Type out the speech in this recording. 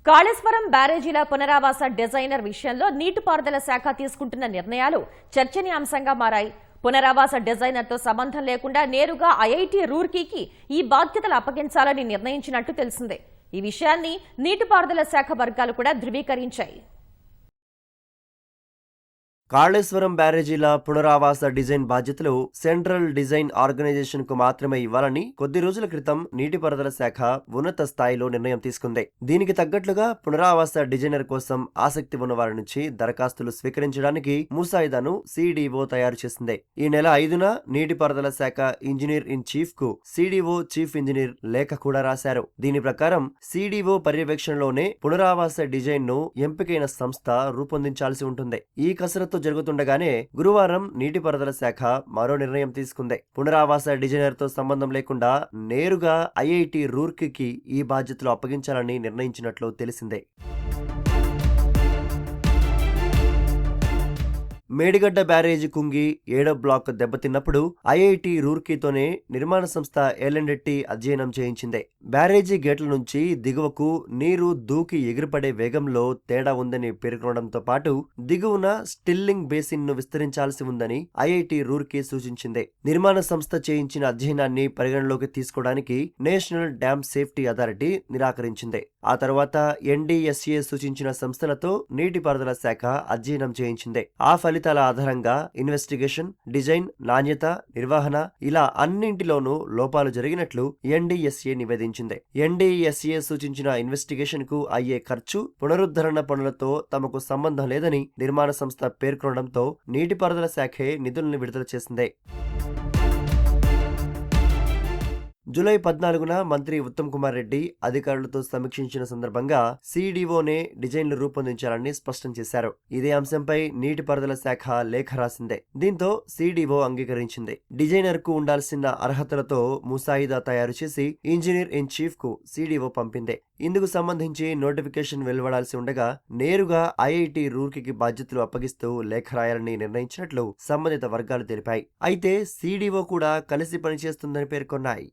కాళేశ్వరం బ్యారేజీల పునరావాస డిజైనర్ విషయంలో నీటిపారుదల శాఖ తీసుకుంటున్న నిర్ణయాలు చర్చనీయాంశంగా మారాయి. పునరావాస డిజైనర్తో సంబంధం లేకుండా నేరుగా ఐఐటీ రూర్కీకి ఈ బాధ్యతలు అప్పగించాలని నిర్ణయించినట్టు తెలిసిందే. ఈ విషయాన్ని నీటిపారుదల శాఖ వర్గాలు కూడా ధృవీకరించాయి. కాళేశ్వరం బ్యారేజీల పునరావాస డిజైన్ బాధ్యతలు సెంట్రల్ డిజైన్ ఆర్గనైజేషన్ కు మాత్రమే ఇవ్వాలని కొద్ది రోజుల క్రితం నీటిపారుదల శాఖ ఉన్నత స్థాయిలో నిర్ణయం తీసుకుంది. దీనికి తగ్గట్లుగా పునరావాస డిజైనర్ కోసం ఆసక్తి ఉన్న వారి నుంచి దరఖాస్తులు స్వీకరించడానికి ముసాయిదాను సిడిఓ తయారు చేసింది. ఈ నెల 5న నీటిపారుదల శాఖ ఇంజనీర్ ఇన్ చీఫ్ కు సిడిఓ చీఫ్ ఇంజనీర్ లేఖ కూడా రాశారు. దీని ప్రకారం సిడిఓ పర్యవేక్షణలోనే పునరావాస డిజైన్ ను ఎంపికైన సంస్థ రూపొందించాల్సి ఉంటుంది. ఈ కసరత్తు జరుగుతుండగానే గురువారం నీటిపారుదల శాఖ మరో నిర్ణయం తీసుకుంది. పునరావాస డిజైనర్ తో సంబంధం లేకుండా నేరుగా ఐఐటి రూర్కీకి ఈ బాధ్యతలు అప్పగించాలని నిర్ణయించినట్లు తెలిసిందే. మేడిగడ్డ బ్యారేజీ కుంగి 7వ బ్లాక్ దెబ్బతిన్నప్పుడు ఐఐటి రూర్కీతోనే నిర్మాణ సంస్థ ఎల్ఎన్డెట్టి అధ్యయనం చేయించింది. బ్యారేజీ గేట్ల నుంచి దిగువకు నీరు దూకి ఎగిరిపడే వేగంలో తేడా ఉందని పేర్కొనడంతో పాటు దిగువన స్టిల్లింగ్ బేసిన్ ను విస్తరించాల్సి ఉందని ఐఐటి రూర్కీ సూచించింది. నిర్మాణ సంస్థ చేయించిన అధ్యయనాన్ని పరిగణలోకి తీసుకోవడానికి నేషనల్ డ్యామ్ సేఫ్టీ అథారిటీ నిరాకరించింది. ఆ తర్వాత ఎన్డీఎస్ఏ సూచించిన సంస్థలతో నీటిపారుదల శాఖ అధ్యయనం చేయించింది. ఆ ఫలితాల ఆధారంగా ఇన్వెస్టిగేషన్, డిజైన్, నాణ్యత, నిర్వహణ ఇలా అన్నింటిలోనూ లోపాలు జరిగినట్లు ఎన్డీఎస్ఏ నివేదించింది. ఎన్డీఎస్ఏ సూచించిన ఇన్వెస్టిగేషన్ కు అయ్యే ఖర్చు, పునరుద్ధరణ పనులతో తమకు సంబంధం లేదని నిర్మాణ సంస్థ పేర్కొనడంతో నీటిపారుదల శాఖే నిధులను విడుదల చేసింది. జూలై 14న మంత్రి ఉత్తమ్ కుమార్ రెడ్డి అధికారులతో సమీక్షించిన సందర్భంగా సిడిఓనే డిజైన్లు రూపొందించాలని స్పష్టం చేశారు. ఇదే అంశంపై నీటిపారుదల శాఖ లేఖ రాసిందే. దీంతో సిడిఓ అంగీకరించింది. డిజైనర్ కు ఉండాల్సిన అర్హతలతో ముసాయిదా తయారు చేసి ఇంజనీర్ ఇన్ చీఫ్ కు సిడిఓ పంపింది. ఇందుకు సంబంధించి నోటిఫికేషన్ వెలువడాల్సి ఉండగా నేరుగా ఐఐటి రూర్కీకి బాధ్యతలు అప్పగిస్తూ లేఖ రాయాలని నిర్ణయించినట్లు సంబంధిత వర్గాలు తెలిపాయి. అయితే సిడిఓ కూడా కలిసి పనిచేస్తుందని పేర్కొన్నాయి.